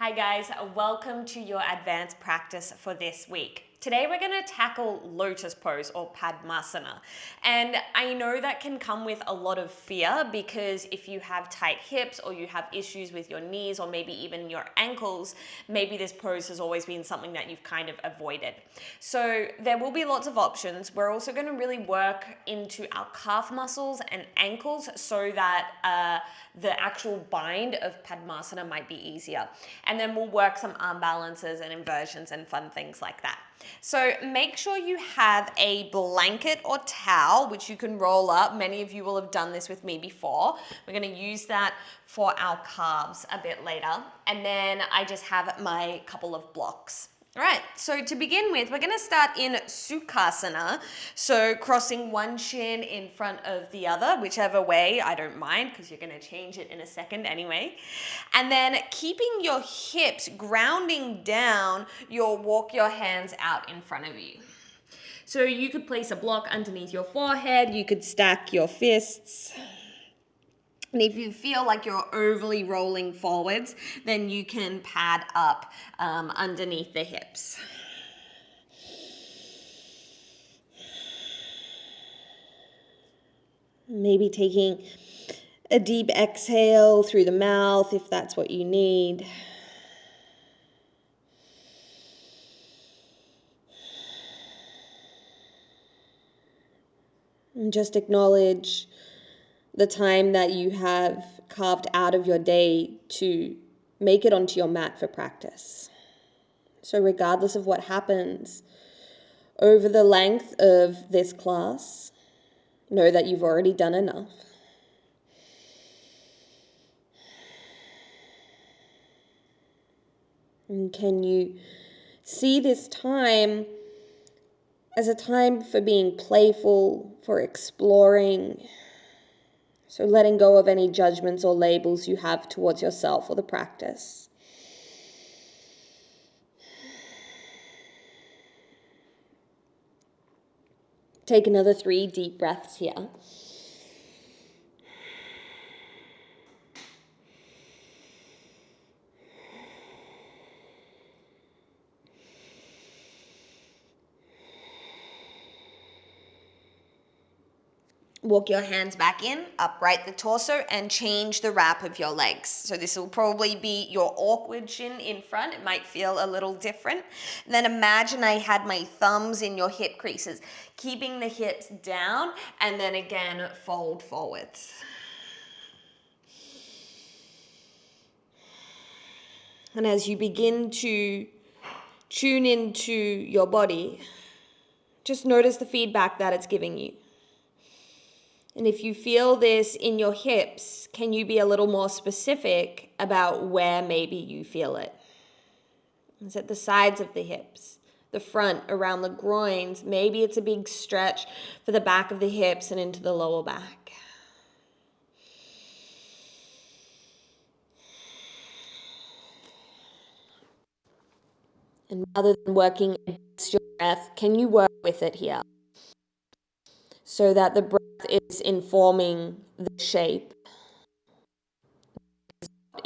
Hi guys, welcome to your advanced practice for this week. Today we're going to tackle Lotus pose or Padmasana. And I know that can come with a lot of fear because if you have tight hips or you have issues with your knees or maybe even your ankles, maybe this pose has always been something that you've kind of avoided. So there will be lots of options. We're also going to really work into our calf muscles and ankles so that the actual bind of Padmasana might be easier. And then we'll work some arm balances and inversions and fun things like that. So make sure you have a blanket or towel, which you can roll up. Many of you will have done this with me before. We're going to use that for our calves a bit later. And then I just have my couple of blocks. All right, so to begin with, we're going to start in Sukhasana. So crossing one shin in front of the other, whichever way, I don't mind because you're going to change it in a second anyway. And then keeping your hips grounding down, you'll walk your hands out in front of you. So you could place a block underneath your forehead, you could stack your fists. And if you feel like you're overly rolling forwards, then you can pad up underneath the hips. Maybe taking a deep exhale through the mouth if that's what you need. And just acknowledge the time that you have carved out of your day to make it onto your mat for practice. So regardless of what happens over the length of this class, know that you've already done enough. And can you see this time as a time for being playful, for exploring? So letting go of any judgments or labels you have towards yourself or the practice. Take another 3 deep breaths here. Walk your hands back in, upright the torso, and change the wrap of your legs. So this will probably be your awkward shin in front. It might feel a little different. And then imagine I had my thumbs in your hip creases, keeping the hips down, and then again, fold forwards. And as you begin to tune into your body, just notice the feedback that it's giving you. And if you feel this in your hips, can you be a little more specific about where maybe you feel it? Is it the sides of the hips, the front, around the groins? Maybe it's a big stretch for the back of the hips and into the lower back. And rather than working against your breath, can you work with it here? So that the breath is informing the shape,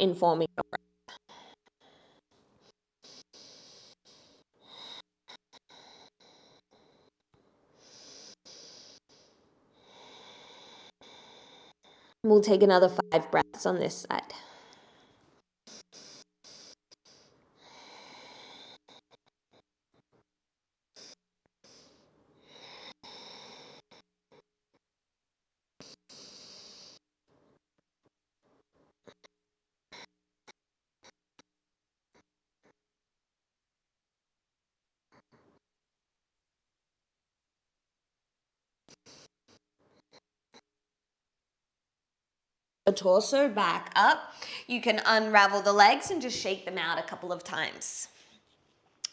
informing your breath. We'll take another 5 breaths on this side. The torso back up. You can unravel the legs and just shake them out a couple of times.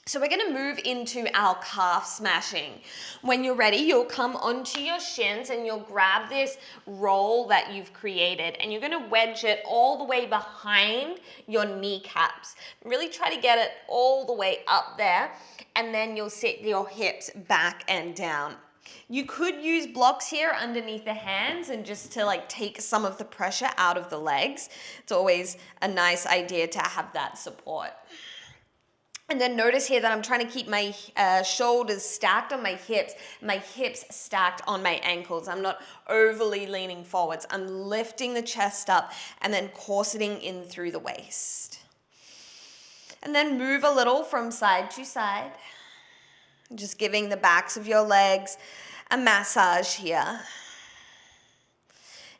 So we're going to move into our calf smashing. When you're ready, you'll come onto your shins and you'll grab this roll that you've created and you're going to wedge it all the way behind your kneecaps. Really try to get it all the way up there, and then you'll sit your hips back and down. You could use blocks here underneath the hands and just to like take some of the pressure out of the legs. It's always a nice idea to have that support. And then notice here that I'm trying to keep my shoulders stacked on my hips stacked on my ankles. I'm not overly leaning forwards. I'm lifting the chest up and then corseting in through the waist. And then move a little from side to side. Just giving the backs of your legs a massage here.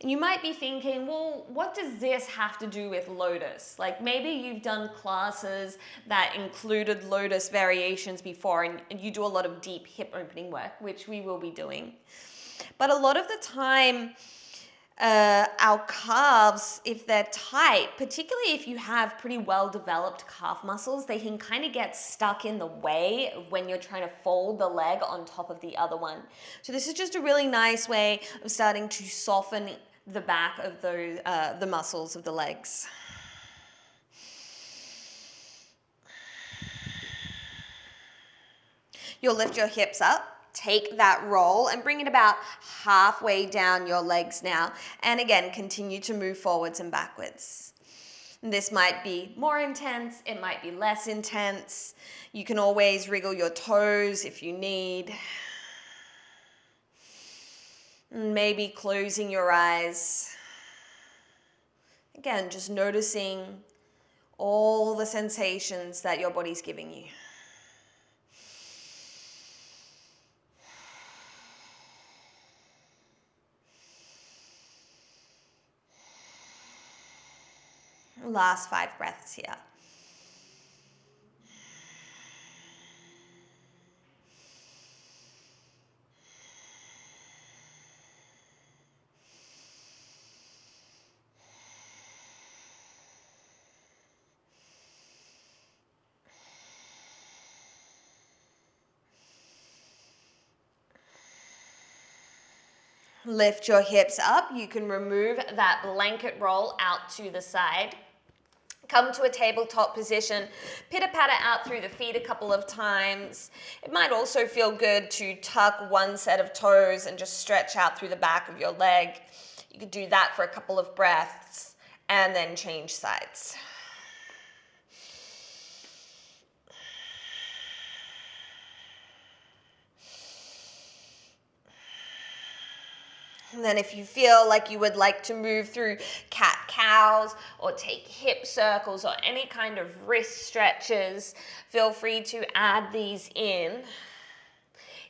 And you might be thinking, well, what does this have to do with Lotus? Like maybe you've done classes that included Lotus variations before and you do a lot of deep hip opening work, which we will be doing. But a lot of the time, our calves, if they're tight, particularly if you have pretty well-developed calf muscles, they can kind of get stuck in the way when you're trying to fold the leg on top of the other one. So this is just a really nice way of starting to soften the back of those, the muscles of the legs. You'll lift your hips up. Take that roll and bring it about halfway down your legs now. And again, continue to move forwards and backwards. This might be more intense, it might be less intense. You can always wriggle your toes if you need. Maybe closing your eyes. Again, just noticing all the sensations that your body's giving you. Last 5 breaths here. Lift your hips up. You can remove that blanket roll out to the side. Come to a tabletop position, pitter-patter out through the feet a couple of times. It might also feel good to tuck one set of toes and just stretch out through the back of your leg. You could do that for a couple of breaths and then change sides. And then if you feel like you would like to move through cat-cows or take hip circles or any kind of wrist stretches, feel free to add these in.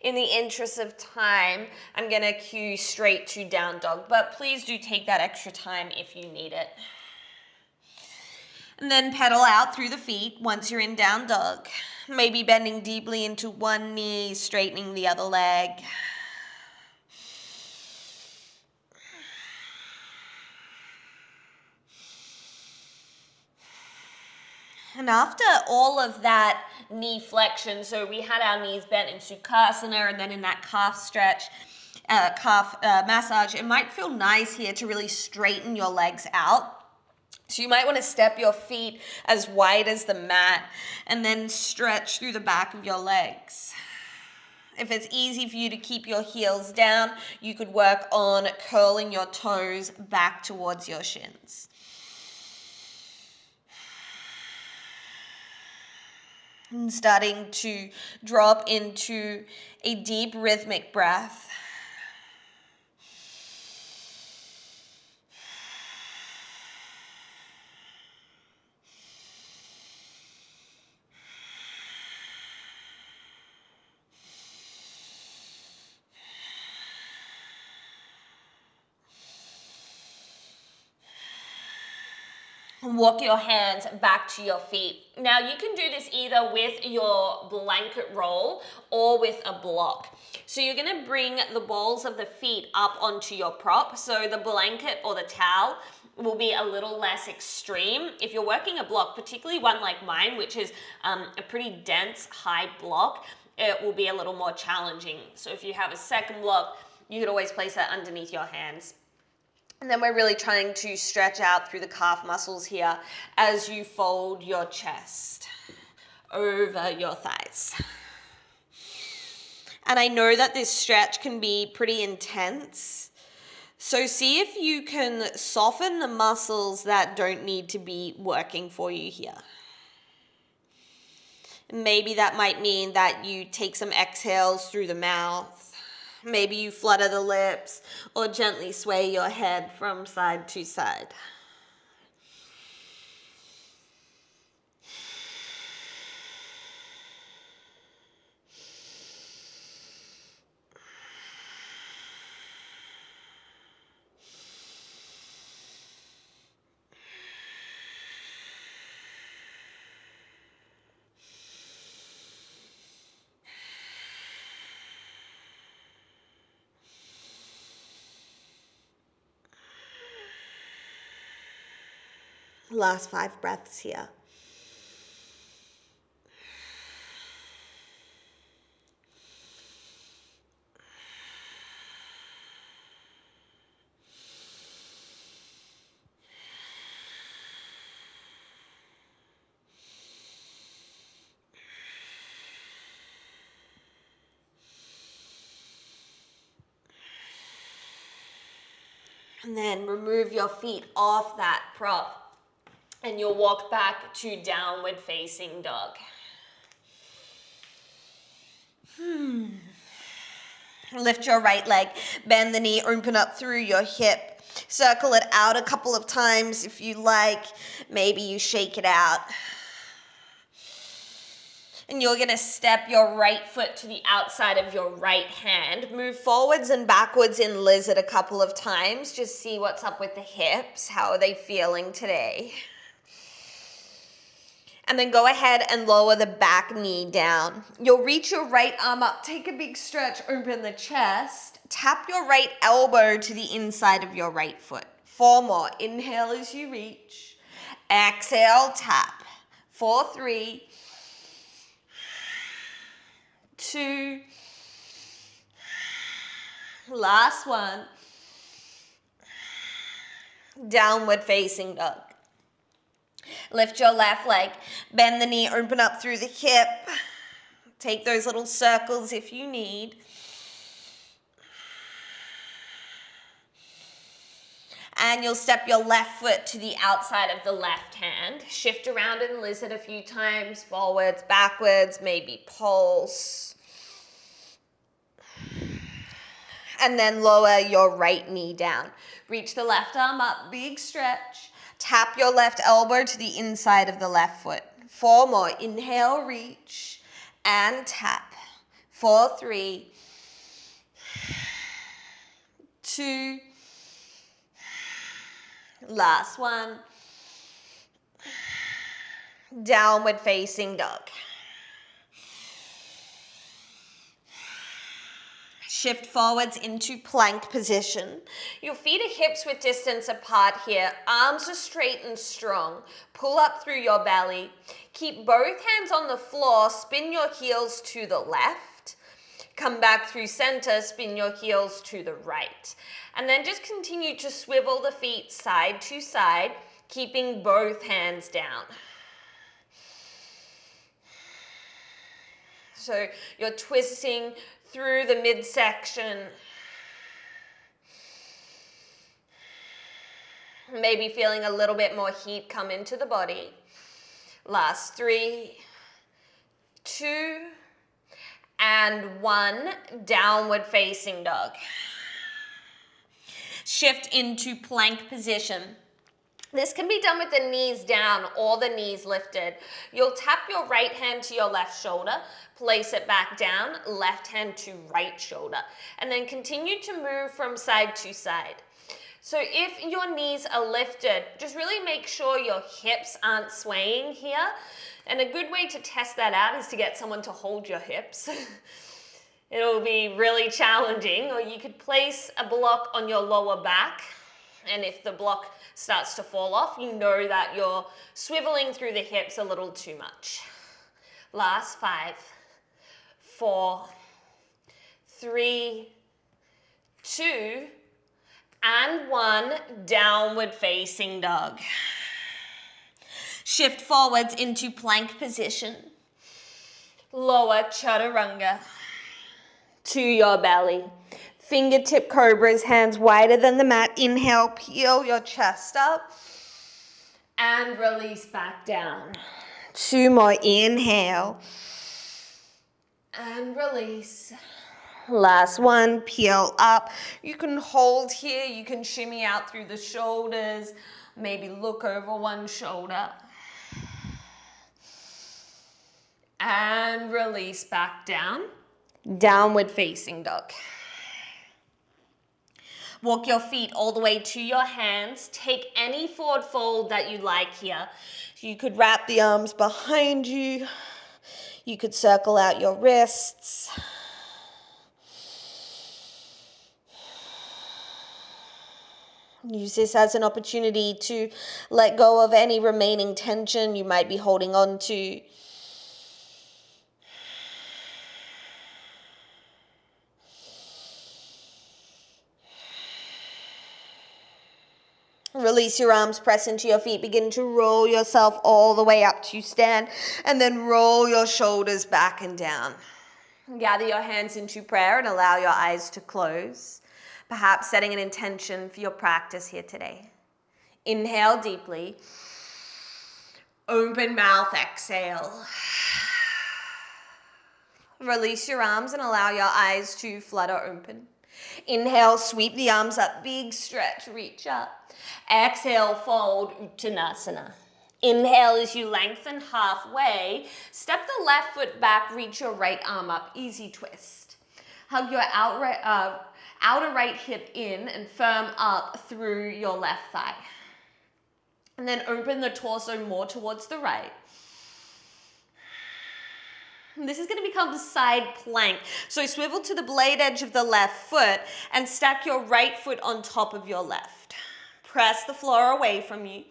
In the interest of time, I'm going to cue straight to down dog, but please do take that extra time if you need it. And then pedal out through the feet once you're in down dog. Maybe bending deeply into one knee, straightening the other leg. And after all of that knee flexion, so we had our knees bent in Sukhasana and then in that calf stretch, calf massage, it might feel nice here to really straighten your legs out. So you might want to step your feet as wide as the mat and then stretch through the back of your legs. If it's easy for you to keep your heels down, you could work on curling your toes back towards your shins. And starting to drop into a deep rhythmic breath. Walk your hands back to your feet. Now you can do this either with your blanket roll or with a block. So you're going to bring the balls of the feet up onto your prop. So the blanket or the towel will be a little less extreme. If you're working a block, particularly one like mine, which is a pretty dense high block, it will be a little more challenging. So if you have a second block, you could always place that underneath your hands. And then we're really trying to stretch out through the calf muscles here as you fold your chest over your thighs. And I know that this stretch can be pretty intense. So see if you can soften the muscles that don't need to be working for you here. Maybe that might mean that you take some exhales through the mouth. Maybe you flutter the lips or gently sway your head from side to side. Last 5 breaths here. And then remove your feet off that prop and you'll walk back to downward facing dog. Lift your right leg, bend the knee, open up through your hip. Circle it out a couple of times if you like. Maybe you shake it out. And you're going to step your right foot to the outside of your right hand. Move forwards and backwards in lizard a couple of times. Just see what's up with the hips. How are they feeling today? And then go ahead and lower the back knee down. You'll reach your right arm up. Take a big stretch, open the chest. Tap your right elbow to the inside of your right foot. 4 more. Inhale as you reach. Exhale, tap. 4, 3, 2, last one. Downward facing dog. Lift your left leg, bend the knee, open up through the hip. Take those little circles if you need. And you'll step your left foot to the outside of the left hand. Shift around in lizard a few times, forwards, backwards, maybe pulse. And then lower your right knee down. Reach the left arm up, big stretch. Tap your left elbow to the inside of the left foot. 4 more. Inhale, reach, and tap. 4, 3, 2, last one. Downward facing dog. Shift forwards into plank position. Your feet are hips width distance apart here. Arms are straight and strong. Pull up through your belly. Keep both hands on the floor. Spin your heels to the left. Come back through center. Spin your heels to the right. And then just continue to swivel the feet side to side, keeping both hands down. So you're twisting through the midsection. Maybe feeling a little bit more heat come into the body. Last 3, 2, and 1. Downward facing dog. Shift into plank position. This can be done with the knees down or the knees lifted. You'll tap your right hand to your left shoulder, place it back down, left hand to right shoulder, and then continue to move from side to side. So if your knees are lifted, just really make sure your hips aren't swaying here. And a good way to test that out is to get someone to hold your hips. It'll be really challenging, or you could place a block on your lower back, and if the block starts to fall off, you know that you're swiveling through the hips a little too much. Last 5, 4, 3, 2, and 1. Downward facing dog. Shift forwards into plank position. Lower chaturanga. to your belly. Fingertip cobras, hands wider than the mat. Inhale, peel your chest up and release back down. 2 more, inhale and release. Last one, peel up. You can hold here, you can shimmy out through the shoulders, maybe look over one shoulder. And release back down. Downward facing dog. Walk your feet all the way to your hands. Take any forward fold that you like here. You could wrap the arms behind you. You could circle out your wrists. Use this as an opportunity to let go of any remaining tension you might be holding on to. Release your arms, press into your feet. Begin to roll yourself all the way up to stand, and then roll your shoulders back and down. Gather your hands into prayer and allow your eyes to close, perhaps setting an intention for your practice here today. Inhale deeply. Open mouth, exhale. Release your arms and allow your eyes to flutter open. Inhale, sweep the arms up, big stretch, reach up. Exhale, fold, Uttanasana. Inhale as you lengthen halfway. Step the left foot back, reach your right arm up, easy twist. Hug your outer right hip in and firm up through your left thigh. And then open the torso more towards the right. This is going to become side plank. So swivel to the blade edge of the left foot and stack your right foot on top of your left. Press the floor away from you.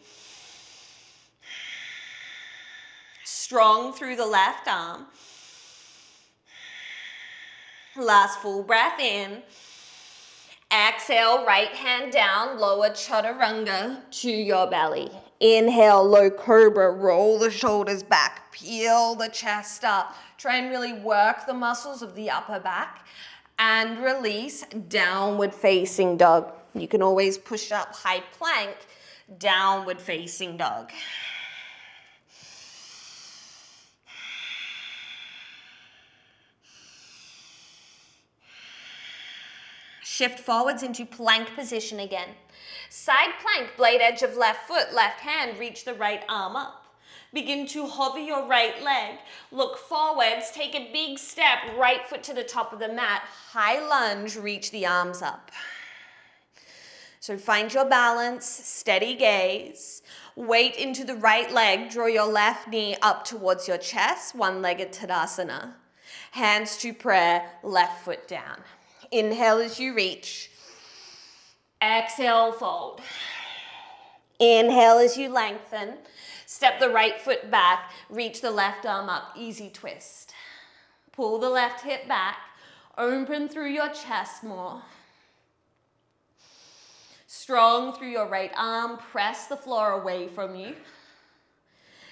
Strong through the left arm. Last full breath in. Exhale, right hand down, lower chaturanga to your belly. Inhale, low cobra, roll the shoulders back, peel the chest up. Try and really work the muscles of the upper back. And release, downward facing dog. You can always push up high plank, downward facing dog. Shift forwards into plank position again. Side plank, blade edge of left foot, left hand, reach the right arm up. Begin to hover your right leg. Look forwards, take a big step, right foot to the top of the mat. High lunge, reach the arms up. So find your balance, steady gaze. Weight into the right leg, draw your left knee up towards your chest, one-legged Tadasana. Hands to prayer, left foot down. Inhale as you reach. Exhale, fold. Inhale as you lengthen. Step the right foot back, reach the left arm up, easy twist. Pull the left hip back, open through your chest more. Strong through your right arm, press the floor away from you.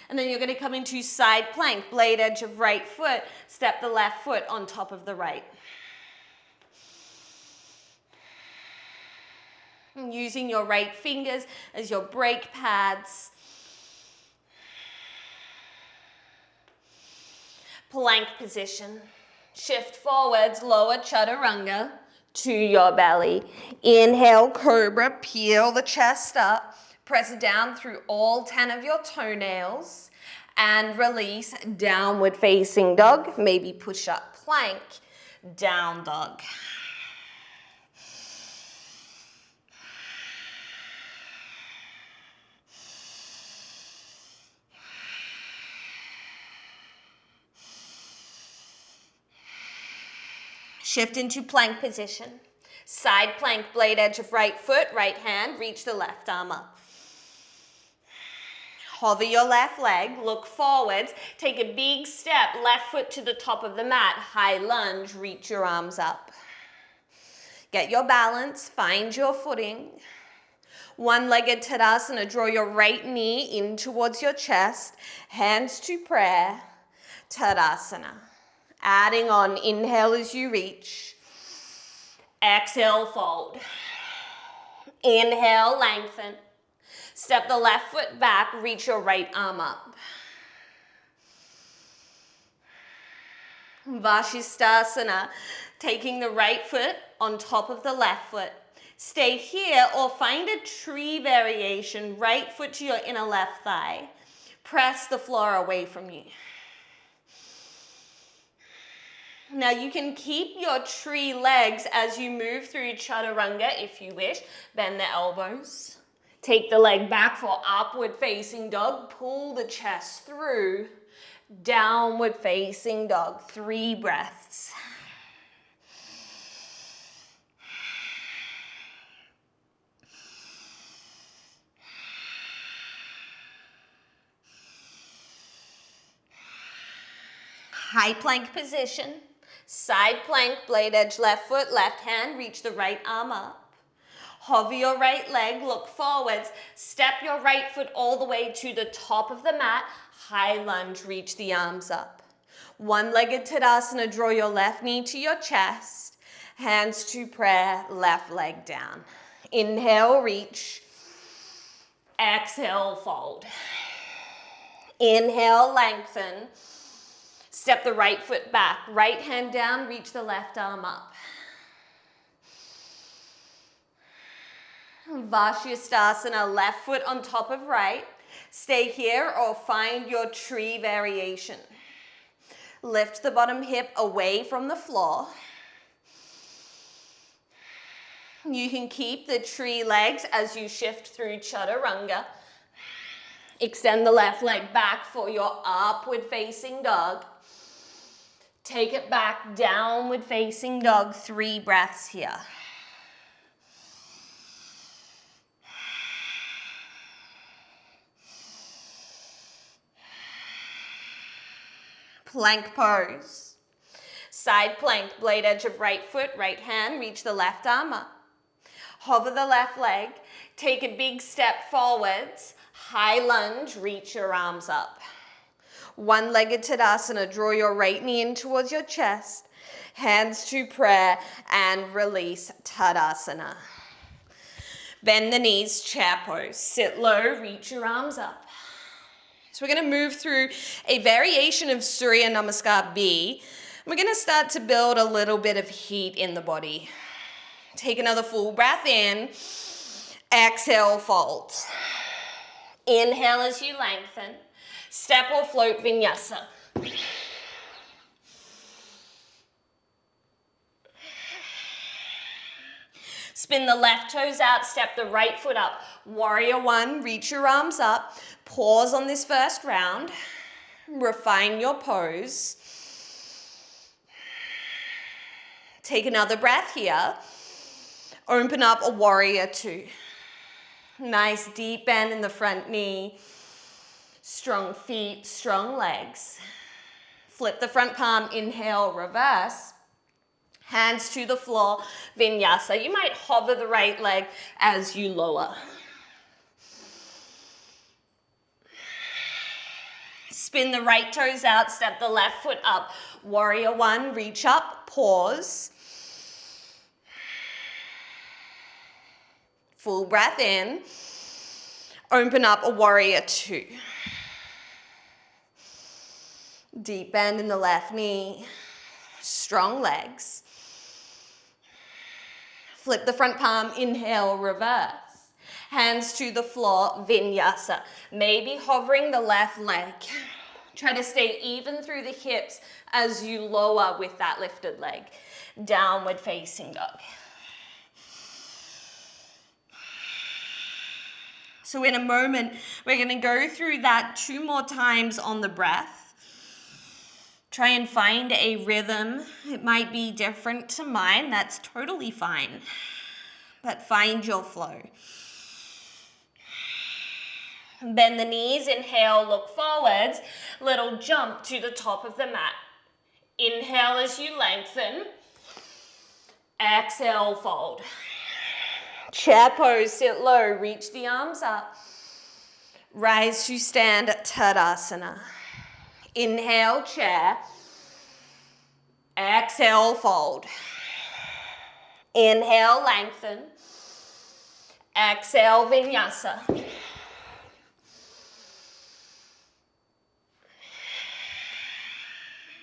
And then you're going to come into side plank, blade edge of right foot, step the left foot on top of the right. And using your right fingers as your brake pads. Plank position. Shift forwards, lower chaturanga to your belly. Inhale, cobra, peel the chest up. Press down through all 10 of your toenails. And release, downward facing dog. Maybe push up plank, down dog. Shift into plank position. Side plank, blade edge of right foot, right hand, reach the left arm up. Hover your left leg, look forwards, take a big step, left foot to the top of the mat, high lunge, reach your arms up. Get your balance, find your footing. One-legged Tadasana, draw your right knee in towards your chest, hands to prayer, Tadasana. Adding on, inhale as you reach. Exhale, fold. Inhale, lengthen. Step the left foot back, reach your right arm up. Vashisthasana, taking the right foot on top of the left foot. Stay here or find a tree variation, right foot to your inner left thigh. Press the floor away from you. Now you can keep your tree legs as you move through chaturanga if you wish. Bend the elbows. Take the leg back for upward facing dog. Pull the chest through. Downward facing dog. 3 breaths. High plank position. Side plank, blade edge, left foot, left hand, reach the right arm up. Hover your right leg, look forwards, step your right foot all the way to the top of the mat, high lunge, reach the arms up. One-legged Tadasana, draw your left knee to your chest, hands to prayer, left leg down. Inhale, reach. Exhale, fold. Inhale, lengthen. Step the right foot back, right hand down, reach the left arm up. Vashisthasana, left foot on top of right. Stay here or find your tree variation. Lift the bottom hip away from the floor. You can keep the tree legs as you shift through chaturanga. Extend the left leg back for your upward facing dog. Take it back, downward facing dog, 3 breaths here. Plank pose. Side plank, blade edge of right foot, right hand, reach the left arm up. Hover the left leg, take a big step forwards, high lunge, reach your arms up. One-legged Tadasana, draw your right knee in towards your chest, hands to prayer, and release Tadasana. Bend the knees, chair pose. Sit low, reach your arms up. So we're going to move through a variation of Surya Namaskar B. We're going to start to build a little bit of heat in the body. Take another full breath in. Exhale, fold. Inhale as you lengthen. Step or float vinyasa. Spin the left toes out, step the right foot up. Warrior 1, reach your arms up. Pause on this first round. Refine your pose. Take another breath here. Open up a warrior 2. Nice deep bend in the front knee. Strong feet, strong legs. Flip the front palm, inhale, reverse. Hands to the floor, vinyasa. You might hover the right leg as you lower. Spin the right toes out, step the left foot up. Warrior 1, reach up, pause. Full breath in. Open up a warrior 2. Deep bend in the left knee. Strong legs. Flip the front palm, inhale, reverse. Hands to the floor, vinyasa. Maybe hovering the left leg. Try to stay even through the hips as you lower with that lifted leg. Downward facing dog. So in a moment, we're going to go through that 2 more times on the breath. Try and find a rhythm. It might be different to mine. That's totally fine. But find your flow. Bend the knees, inhale, look forwards. Little jump to the top of the mat. Inhale as you lengthen. Exhale, fold. Chair pose, sit low, reach the arms up. Rise to stand, Tadasana. Inhale, chair. Exhale, fold. Inhale, lengthen. Exhale, vinyasa.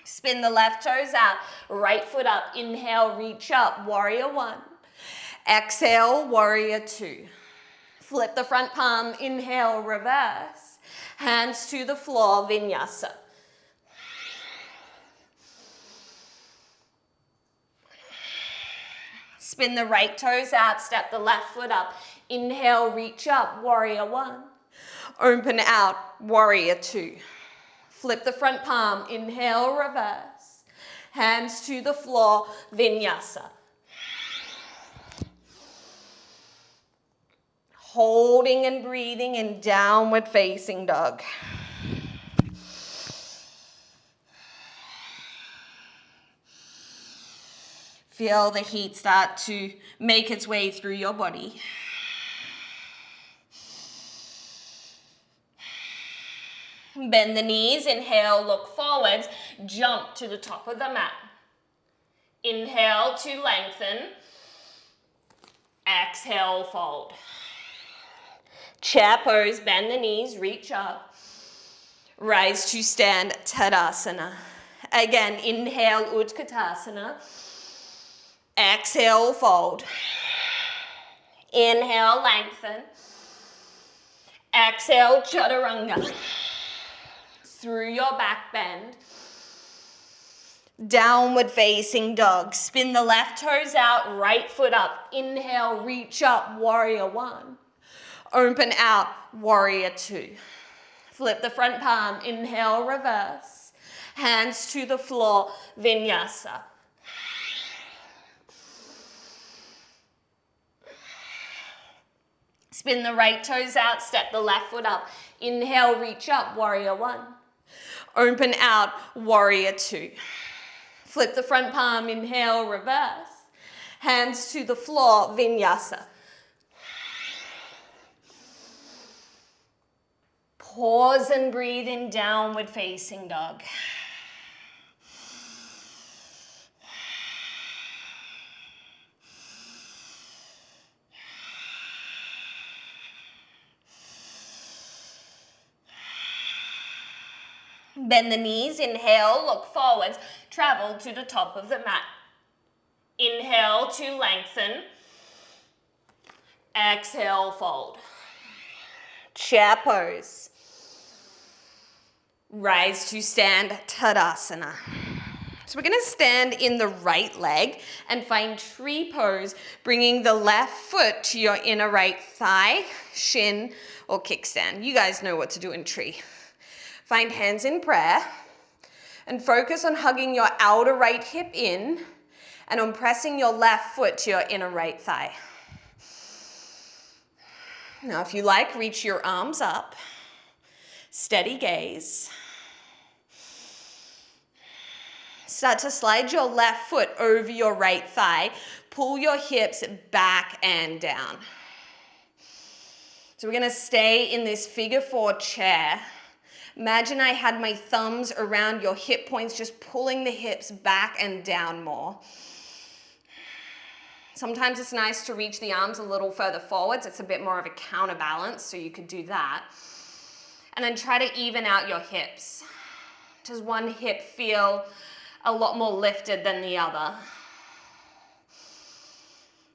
Spin the left toes out, right foot up. Inhale, reach up, warrior one. Exhale, warrior two. Flip the front palm, inhale, reverse. Hands to the floor, vinyasa. Spin the right toes out, step the left foot up. Inhale, reach up, warrior one. Open out, warrior two. Flip the front palm, inhale, reverse. Hands to the floor, vinyasa. Holding and breathing in downward facing dog. Feel the heat start to make its way through your body. Bend the knees, inhale, look forwards, jump to the top of the mat. Inhale to lengthen. Exhale, fold. Chair pose, bend the knees, reach up. Rise to stand, Tadasana. Again, inhale, Utkatasana. Exhale, fold. Inhale, lengthen. Exhale, Chaturanga. Through your back bend. Downward facing dog. Spin the left toes out, right foot up. Inhale, reach up, warrior one. Open out, warrior two. Flip the front palm, inhale, reverse. Hands to the floor, vinyasa. Spin the right toes out, step the left foot up. Inhale, reach up, warrior one. Open out, warrior two. Flip the front palm, inhale, reverse. Hands to the floor, vinyasa. Pause and breathe in downward facing dog. Bend the knees, inhale, look forwards, travel to the top of the mat. Inhale to lengthen. Exhale, fold. Chair pose. Rise to stand, Tadasana. So we're going to stand in the right leg and find tree pose, bringing the left foot to your inner right thigh, shin, or kickstand. You guys know what to do in tree. Find hands in prayer and focus on hugging your outer right hip in and on pressing your left foot to your inner right thigh. Now, if you like, reach your arms up. Steady gaze. Start to slide your left foot over your right thigh. Pull your hips back and down. So we're going to stay in this figure four chair. Imagine I had my thumbs around your hip points, just pulling the hips back and down more. Sometimes it's nice to reach the arms a little further forwards. It's a bit more of a counterbalance, so you could do that. And then try to even out your hips. Does one hip feel a lot more lifted than the other?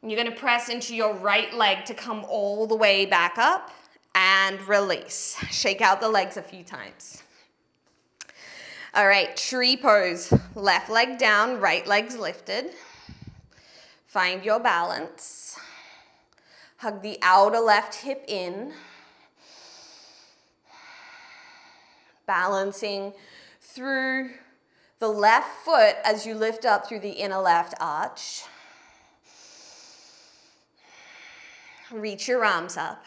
You're going to press into your right leg to come all the way back up and release. Shake out the legs a few times. All right, tree pose. Left leg down, right leg's lifted. Find your balance. Hug the outer left hip in. Balancing through the left foot as you lift up through the inner left arch. Reach your arms up.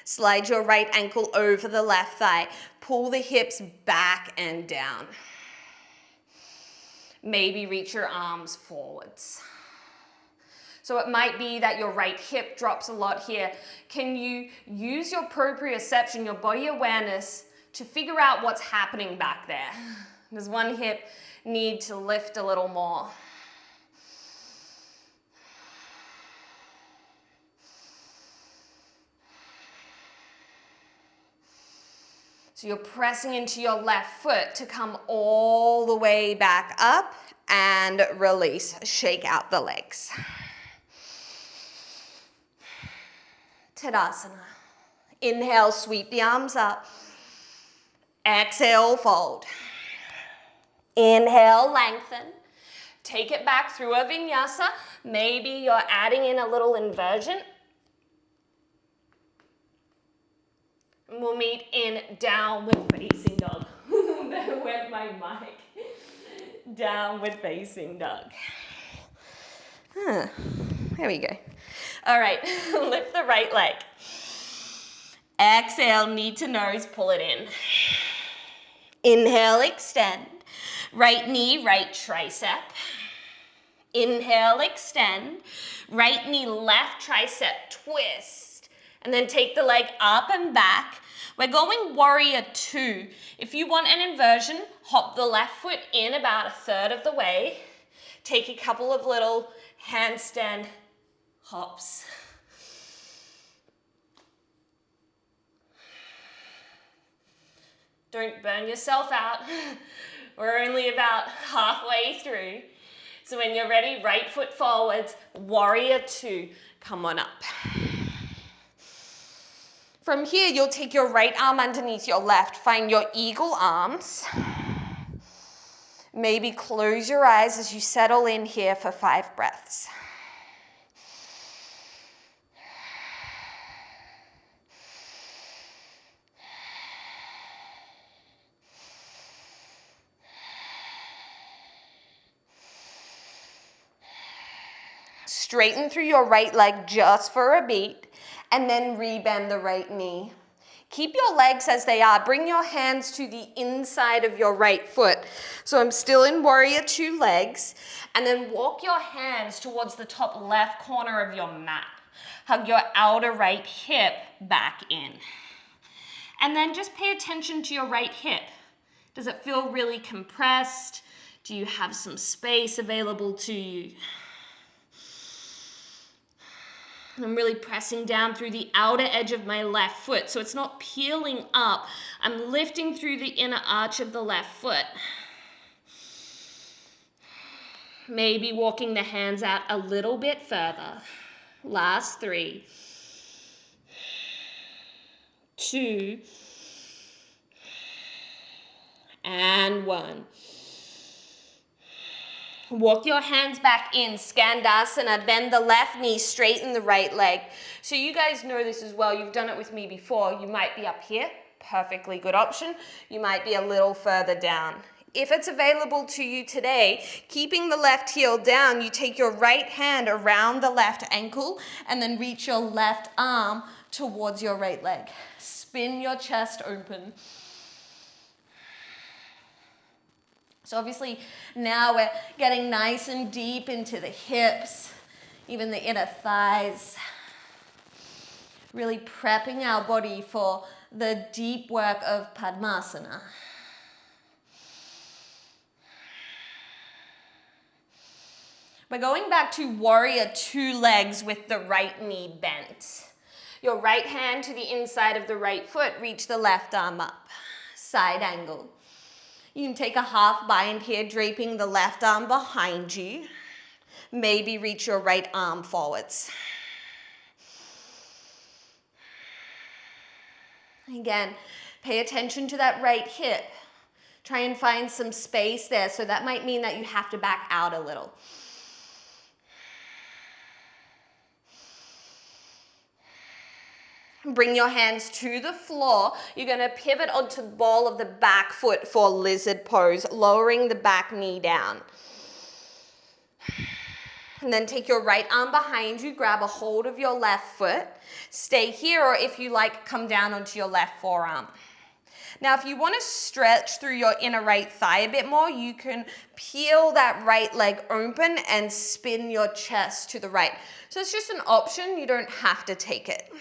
Slide your right ankle over the left thigh. Pull the hips back and down. Maybe reach your arms forwards. So it might be that your right hip drops a lot here. Can you use your proprioception, your body awareness, to figure out what's happening back there? Does one hip need to lift a little more? So you're pressing into your left foot to come all the way back up and release. Shake out the legs. Tadasana. Inhale, sweep the arms up. Exhale, fold. Inhale, lengthen. Take it back through a vinyasa. Maybe you're adding in a little inversion. And we'll meet in downward facing dog. There went my mic. Downward facing dog. There we go. All right, lift the right leg. Exhale, knee to nose, pull it in. Inhale, extend. Right knee, right tricep. Inhale, extend. Right knee, left tricep, twist. And then take the leg up and back. We're going warrior two. If you want an inversion, hop the left foot in about a third of the way. Take a couple of little handstand hops. Don't burn yourself out. We're only about halfway through. So when you're ready, right foot forwards, warrior two, come on up. From here, you'll take your right arm underneath your left. Find your eagle arms. Maybe close your eyes as you settle in here for 5 breaths. Straighten through your right leg just for a beat, and then rebend the right knee. Keep your legs as they are. Bring your hands to the inside of your right foot. So I'm still in warrior two legs, and then walk your hands towards the top left corner of your mat. Hug your outer right hip back in. And then just pay attention to your right hip. Does it feel really compressed? Do you have some space available to you? I'm really pressing down through the outer edge of my left foot, so it's not peeling up. I'm lifting through the inner arch of the left foot. Maybe walking the hands out a little bit further. Last 3, 2, and 1. Walk your hands back in, Skandasana, bend the left knee, straighten the right leg. So you guys know this as well, you've done it with me before. You might be up here, perfectly good option. You might be a little further down. If it's available to you today, keeping the left heel down, you take your right hand around the left ankle and then reach your left arm towards your right leg. Spin your chest open. So obviously now we're getting nice and deep into the hips, even the inner thighs. Really prepping our body for the deep work of Padmasana. We're going back to warrior two legs with the right knee bent. Your right hand to the inside of the right foot, reach the left arm up. Side angle. You can take a half bind here, draping the left arm behind you. Maybe reach your right arm forwards. Again, pay attention to that right hip. Try and find some space there, so that might mean that you have to back out a little. Bring your hands to the floor. You're going to pivot onto the ball of the back foot for lizard pose, lowering the back knee down. And then take your right arm behind you, grab a hold of your left foot. Stay here, or if you like, come down onto your left forearm. Now, if you want to stretch through your inner right thigh a bit more, you can peel that right leg open and spin your chest to the right. So it's just an option. You don't have to take it.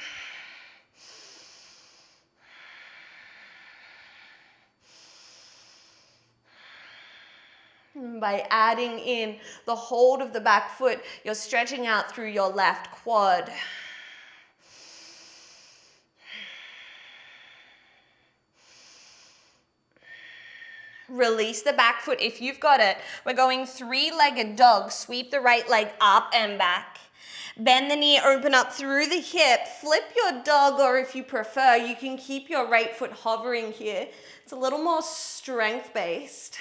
By adding in the hold of the back foot, you're stretching out through your left quad. Release the back foot if you've got it. We're going three-legged dog. Sweep the right leg up and back. Bend the knee, open up through the hip. Flip your dog, or if you prefer, you can keep your right foot hovering here. It's a little more strength-based.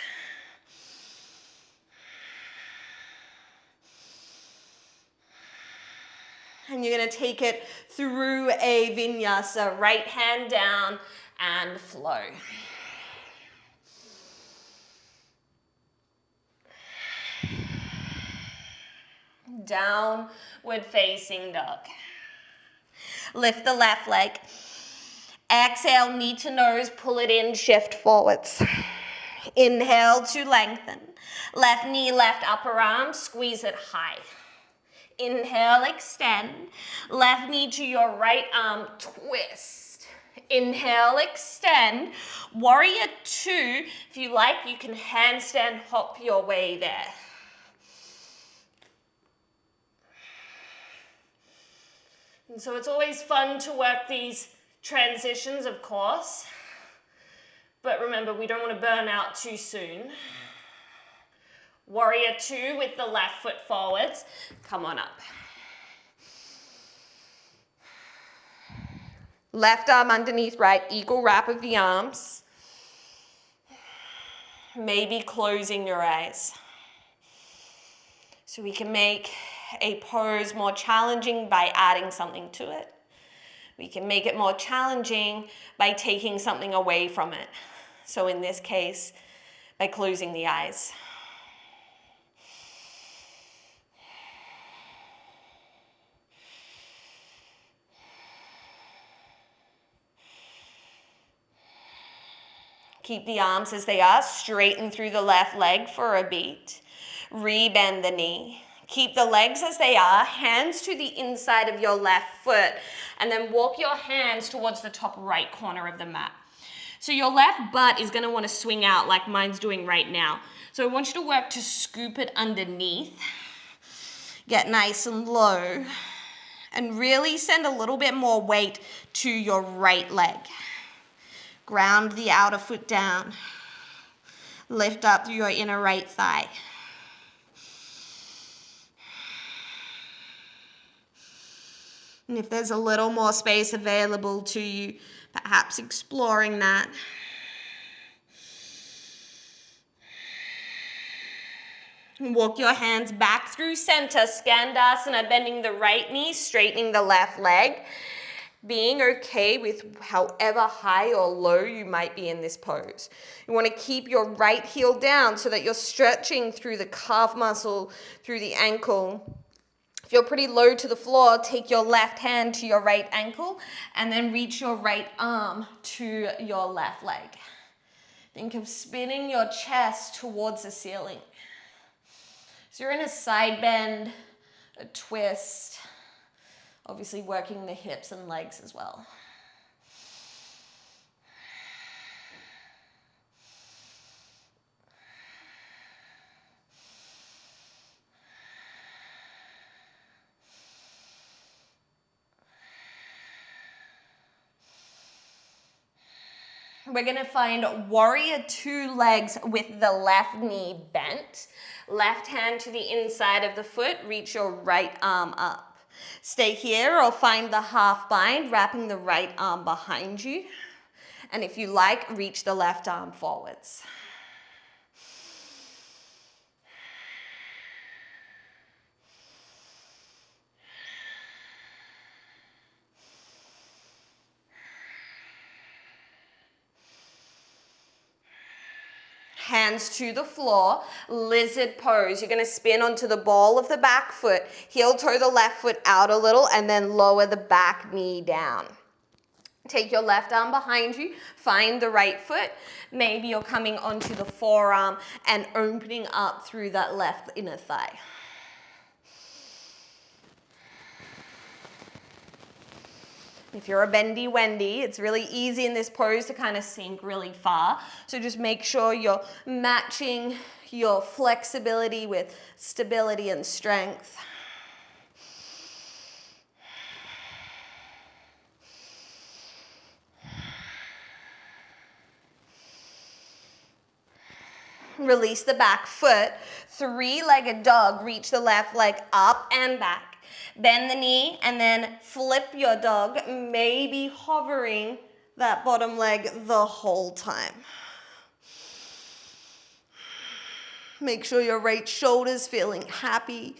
And you're going to take it through a vinyasa. Right hand down and flow. Downward facing dog. Lift the left leg. Exhale, knee to nose, pull it in, shift forwards. Inhale to lengthen. Left knee, left upper arm, squeeze it high. Inhale, extend. Left knee to your right arm, twist. Inhale, extend. Warrior two. If you like, you can handstand hop your way there. And so it's always fun to work these transitions, of course. But remember, we don't want to burn out too soon. Warrior two with the left foot forwards. Come on up. Left arm underneath right, eagle wrap of the arms. Maybe closing your eyes. So we can make a pose more challenging by adding something to it. We can make it more challenging by taking something away from it. So in this case, by closing the eyes. Keep the arms as they are, straighten through the left leg for a beat. Rebend the knee. Keep the legs as they are, hands to the inside of your left foot, and then walk your hands towards the top right corner of the mat. So your left butt is going to want to swing out like mine's doing right now. So I want you to work to scoop it underneath. Get nice and low, and really send a little bit more weight to your right leg. Ground the outer foot down. Lift up through your inner right thigh. And if there's a little more space available to you, perhaps exploring that. Walk your hands back through center, Skandasana, bending the right knee, straightening the left leg. Being okay with however high or low you might be in this pose. You want to keep your right heel down so that you're stretching through the calf muscle, through the ankle. If you're pretty low to the floor, take your left hand to your right ankle and then reach your right arm to your left leg. Think of spinning your chest towards the ceiling. So you're in a side bend, a twist, obviously working the hips and legs as well. We're going to find warrior two legs with the left knee bent. Left hand to the inside of the foot, reach your right arm up. Stay here or find the half bind, wrapping the right arm behind you. And if you like, reach the left arm forwards. Hands to the floor, lizard pose. You're going to spin onto the ball of the back foot, heel toe the left foot out a little, and then lower the back knee down. Take your left arm behind you, find the right foot. Maybe you're coming onto the forearm and opening up through that left inner thigh. If you're a bendy Wendy, it's really easy in this pose to kind of sink really far. So just make sure you're matching your flexibility with stability and strength. Release the back foot. Three-legged dog. Reach the left leg up and back. Bend the knee and then flip your dog, maybe hovering that bottom leg the whole time. Make sure your right shoulder's feeling happy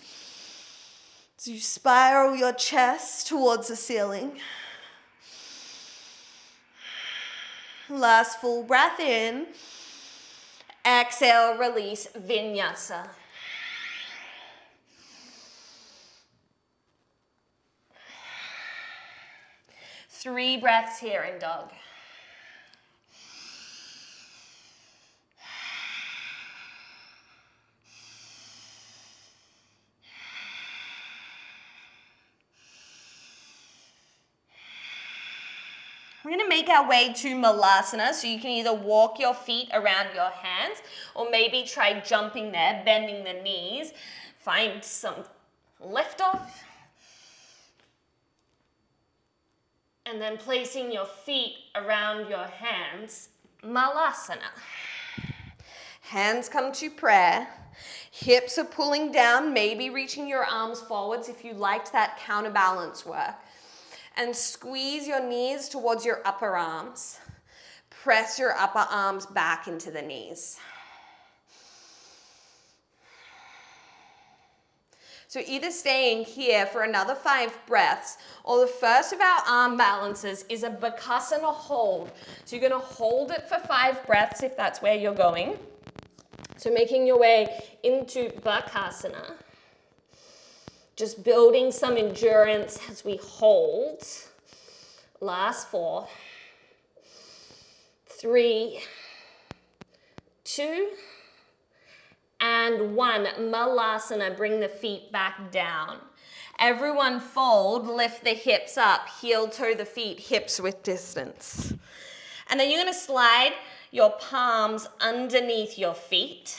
as you spiral your chest towards the ceiling. Last full breath in. Exhale, release, vinyasa. Three breaths here in dog. We're going to make our way to Malasana, so you can either walk your feet around your hands or maybe try jumping there, bending the knees. Find some lift off. And then placing your feet around your hands, Malasana. Hands come to prayer. Hips are pulling down, maybe reaching your arms forwards if you liked that counterbalance work. And squeeze your knees towards your upper arms. Press your upper arms back into the knees. So either staying here for another 5 breaths, or the first of our arm balances is a Bakasana hold. So you're going to hold it for 5 breaths if that's where you're going. So making your way into Bakasana. Just building some endurance as we hold. Last 4, 3, 2, and 1. Malasana, bring the feet back down. Everyone fold, lift the hips up, heel toe the feet, hips width distance. And then you're going to slide your palms underneath your feet.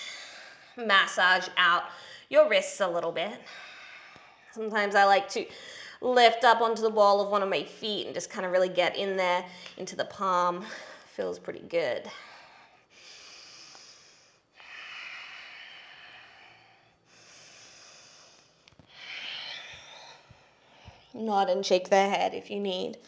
Massage out your wrists a little bit. Sometimes I like to lift up onto the ball of one of my feet and just kind of really get in there into the palm. Feels pretty good. Nod and shake the head if you need.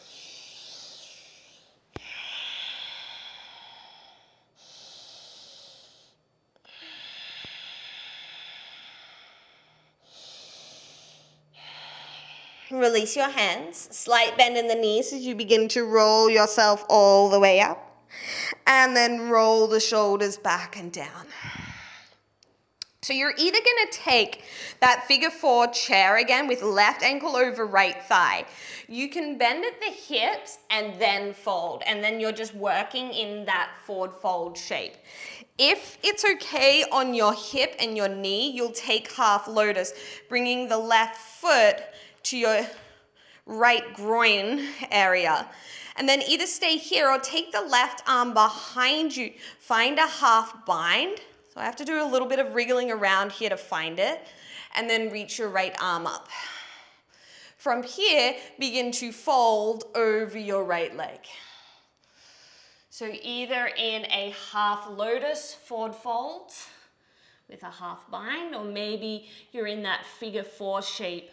Release your hands, slight bend in the knees as you begin to roll yourself all the way up, and then roll the shoulders back and down. So you're either going to take that figure 4 chair again with left ankle over right thigh. You can bend at the hips and then fold, and then you're just working in that forward fold shape. If it's okay on your hip and your knee, you'll take half lotus, bringing the left foot to your right groin area. And then either stay here or take the left arm behind you. Find a half bind. So I have to do a little bit of wriggling around here to find it. And then reach your right arm up. From here, begin to fold over your right leg. So either in a half lotus forward fold with a half bind, or maybe you're in that figure 4 shape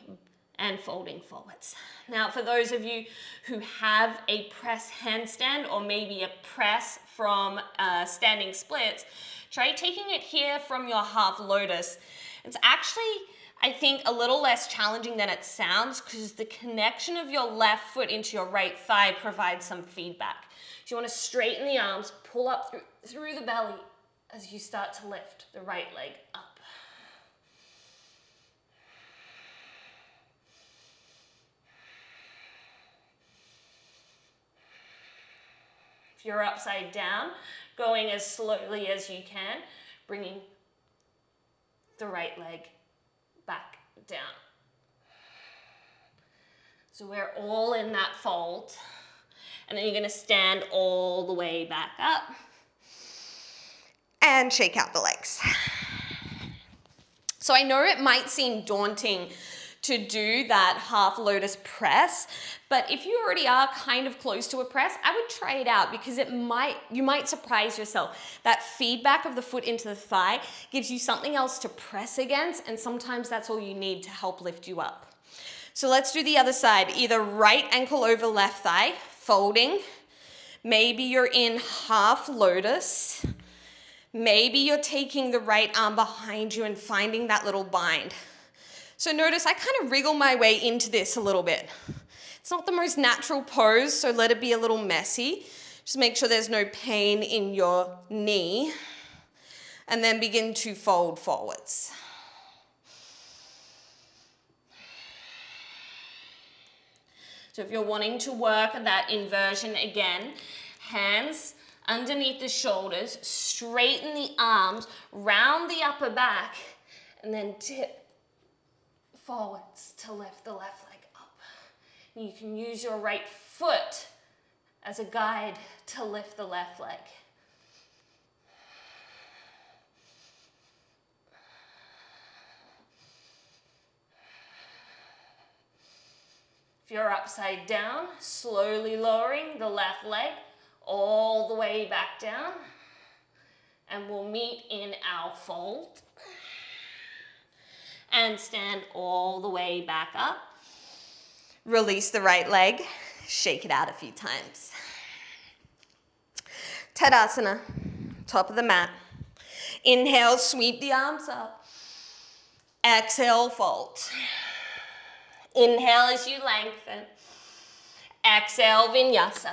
and folding forwards. Now, for those of you who have a press handstand or maybe a press from standing splits, try taking it here from your half lotus. It's actually, I think, a little less challenging than it sounds because the connection of your left foot into your right thigh provides some feedback. So you want to straighten the arms, pull up through the belly as you start to lift the right leg up. If you're upside down, going as slowly as you can, bringing the right leg back down. So we're all in that fold. And then you're gonna stand all the way back up. And shake out the legs. So I know it might seem daunting to do that half lotus press, but if you already are kind of close to a press, I would try it out because you might surprise yourself. That feedback of the foot into the thigh gives you something else to press against, and sometimes that's all you need to help lift you up. So let's do the other side, either right ankle over left thigh, folding. Maybe you're in half lotus. Maybe you're taking the right arm behind you and finding that little bind. So notice I kind of wriggle my way into this a little bit. It's not the most natural pose, so let it be a little messy. Just make sure there's no pain in your knee. And then begin to fold forwards. So if you're wanting to work that inversion again, hands underneath the shoulders, straighten the arms, round the upper back, and then tip forwards to lift the left leg up. You can use your right foot as a guide to lift the left leg. If you're upside down, slowly lowering the left leg all the way back down, and we'll meet in our fold and stand all the way back up. Release the right leg, shake it out a few times. Tadasana, top of the mat. Inhale, sweep the arms up. Exhale, fold. Inhale as you lengthen. Exhale, vinyasa.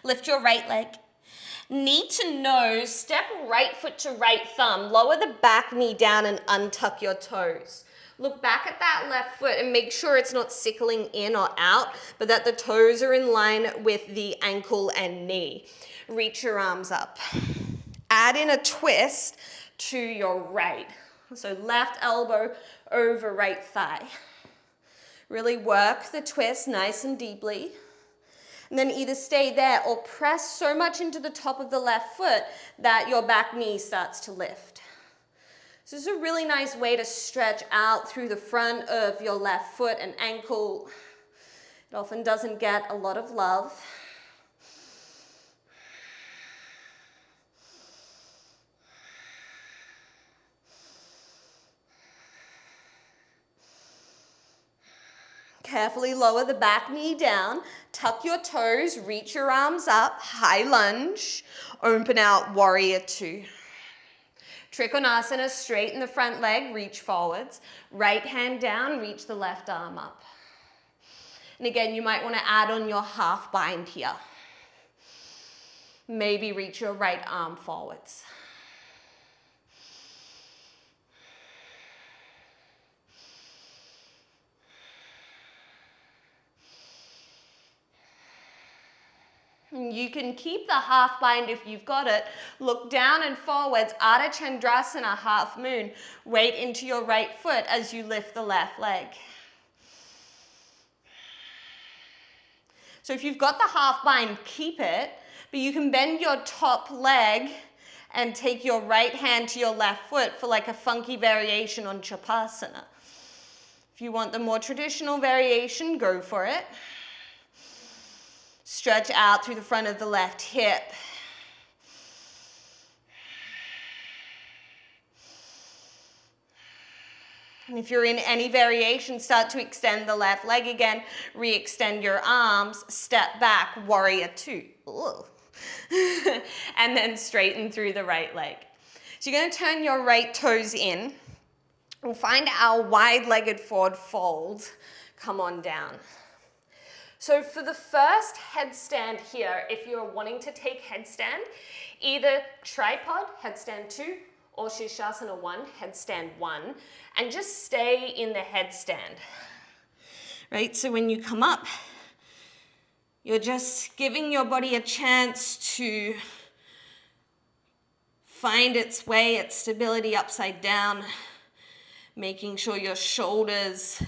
Lift your right leg. Knee to nose, step right foot to right thumb. Lower the back knee down and untuck your toes. Look back at that left foot and make sure it's not sickling in or out, but that the toes are in line with the ankle and knee. Reach your arms up. Add in a twist to your right. So left elbow over right thigh. Really work the twist nice and deeply. And then either stay there or press so much into the top of the left foot that your back knee starts to lift. So this is a really nice way to stretch out through the front of your left foot and ankle. It often doesn't get a lot of love. Carefully lower the back knee down, tuck your toes, reach your arms up, high lunge, open out, warrior two. Trikonasana, straighten the front leg, reach forwards. Right hand down, reach the left arm up. And again, you might want to add on your half bind here. Maybe reach your right arm forwards. You can keep the half bind if you've got it. Look down and forwards, Ardha Chandrasana, half moon. Weight into your right foot as you lift the left leg. So if you've got the half bind, keep it, but you can bend your top leg and take your right hand to your left foot for like a funky variation on Chapasana. If you want the more traditional variation, go for it. Stretch out through the front of the left hip. And if you're in any variation, start to extend the left leg again. Re-extend your arms. Step back, warrior two. And then straighten through the right leg. So you're going to turn your right toes in. We'll find our wide-legged forward fold. Come on down. So for the first headstand here, if you're wanting to take headstand, either tripod, headstand 2, or Shirshasana 1, headstand 1, and just stay in the headstand. Right, so when you come up, you're just giving your body a chance to find its way, its stability upside down, making sure your shoulders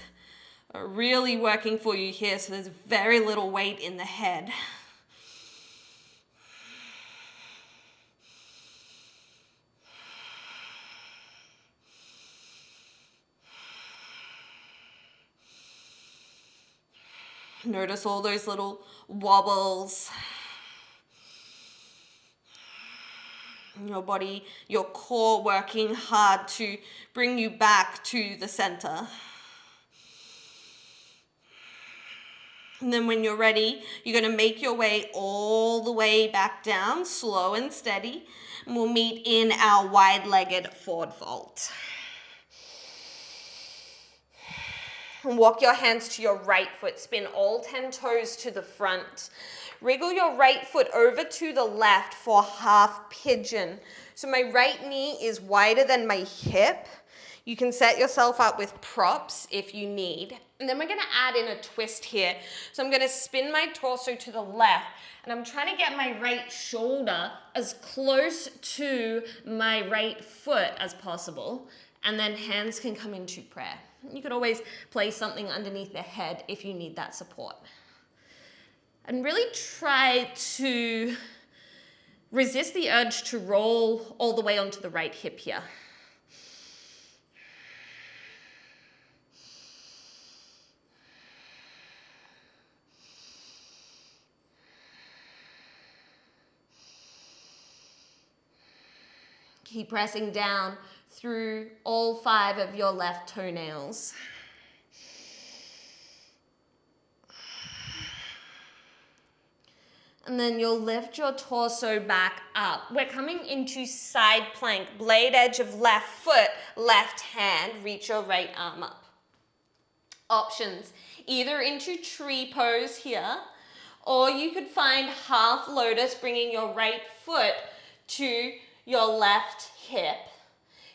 are really working for you here, so there's very little weight in the head. Notice all those little wobbles. Your body, your core working hard to bring you back to the center. And then when you're ready, you're going to make your way all the way back down, slow and steady. And we'll meet in our wide-legged forward fold. And walk your hands to your right foot. Spin all 10 toes to the front. Wriggle your right foot over to the left for half pigeon. So my right knee is wider than my hip. You can set yourself up with props if you need. And then we're going to add in a twist here. So I'm going to spin my torso to the left. And I'm trying to get my right shoulder as close to my right foot as possible. And then hands can come into prayer. You could always place something underneath the head if you need that support. And really try to resist the urge to roll all the way onto the right hip here. Keep pressing down through all 5 of your left toenails. And then you'll lift your torso back up. We're coming into side plank, blade edge of left foot, left hand, reach your right arm up. Options, either into tree pose here, or you could find half lotus, bringing your right foot to your left hip.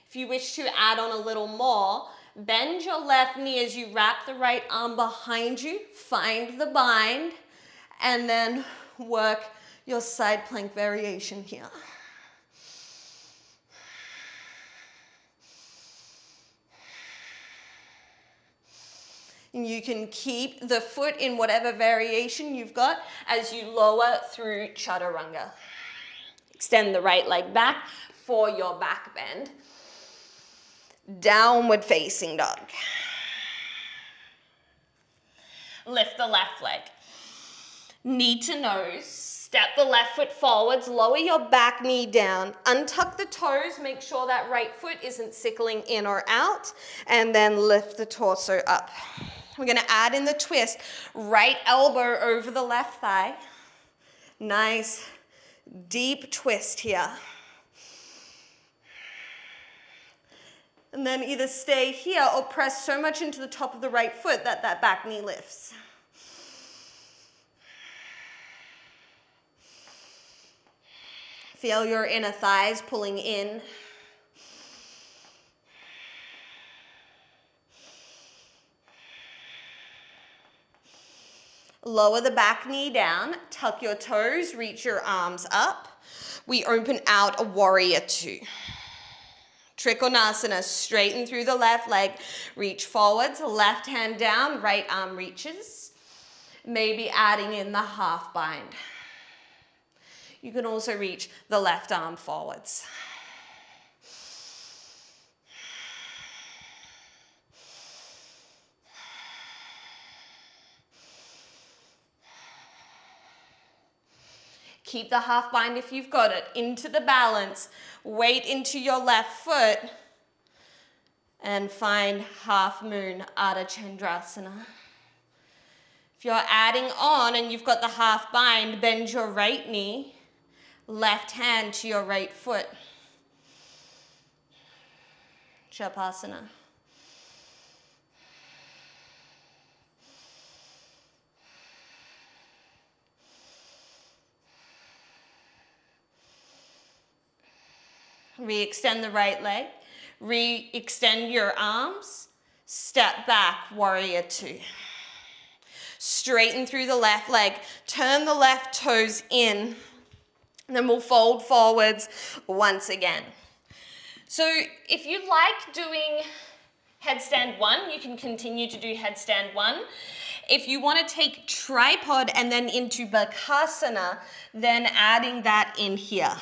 If you wish to add on a little more, bend your left knee as you wrap the right arm behind you, find the bind, and then work your side plank variation here. And you can keep the foot in whatever variation you've got as you lower through chaturanga. Extend the right leg back for your back bend. Downward facing dog. Lift the left leg. Knee to nose. Step the left foot forwards. Lower your back knee down. Untuck the toes. Make sure that right foot isn't sickling in or out. And then lift the torso up. We're going to add in the twist. Right elbow over the left thigh. Nice deep twist here. And then either stay here or press so much into the top of the right foot that that back knee lifts. Feel your inner thighs pulling in. Lower the back knee down, tuck your toes, reach your arms up. We open out a warrior 2. Trikonasana, straighten through the left leg, reach forwards, left hand down, right arm reaches. Maybe adding in the half bind. You can also reach the left arm forwards. Keep the half bind if you've got it. Into the balance. Weight into your left foot. And find half moon Ardha Chandrasana. If you're adding on and you've got the half bind, bend your right knee. Left hand to your right foot. Shavasana. Re-extend the right leg. Re-extend your arms. Step back, warrior 2. Straighten through the left leg. Turn the left toes in. And then we'll fold forwards once again. So if you like doing headstand 1, you can continue to do headstand 1. If you want to take tripod and then into Bakasana, then adding that in here.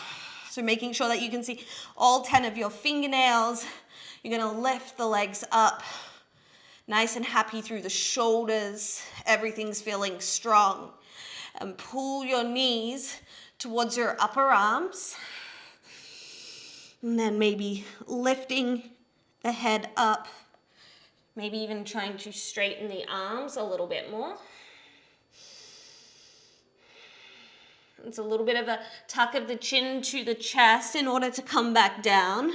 So making sure that you can see all 10 of your fingernails. You're going to lift the legs up, nice and happy through the shoulders. Everything's feeling strong. And pull your knees towards your upper arms. And then maybe lifting the head up. Maybe even trying to straighten the arms a little bit more. It's a little bit of a tuck of the chin to the chest in order to come back down.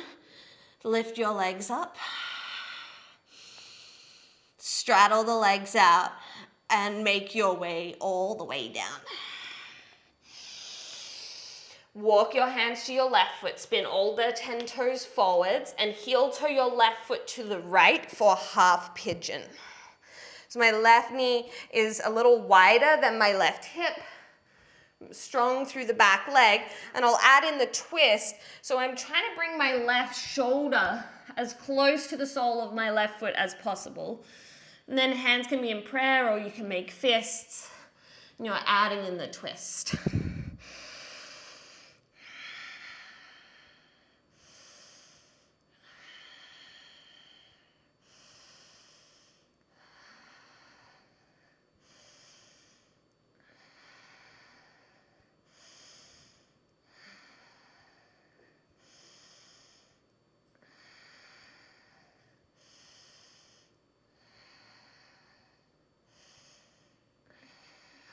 Lift your legs up. Straddle the legs out and make your way all the way down. Walk your hands to your left foot. Spin all the 10 toes forwards and heel toe your left foot to the right for half pigeon. So my left knee is a little wider than my left hip. Strong through the back leg, and I'll add in the twist. So I'm trying to bring my left shoulder as close to the sole of my left foot as possible. And then hands can be in prayer, or you can make fists, and you're adding in the twist.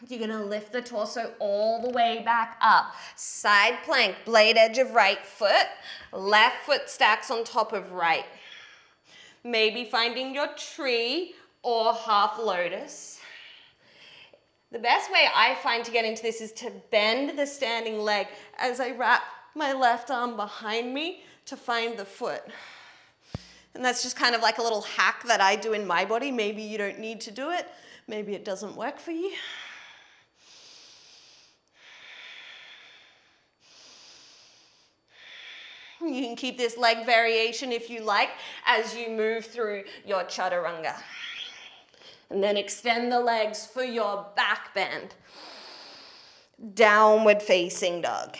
You're going to lift the torso all the way back up. Side plank, blade edge of right foot. Left foot stacks on top of right. Maybe finding your tree or half lotus. The best way I find to get into this is to bend the standing leg as I wrap my left arm behind me to find the foot. And that's just kind of like a little hack that I do in my body. Maybe you don't need to do it. Maybe it doesn't work for you. You can keep this leg variation if you like as you move through your chaturanga. And then extend the legs for your back bend. Downward facing dog.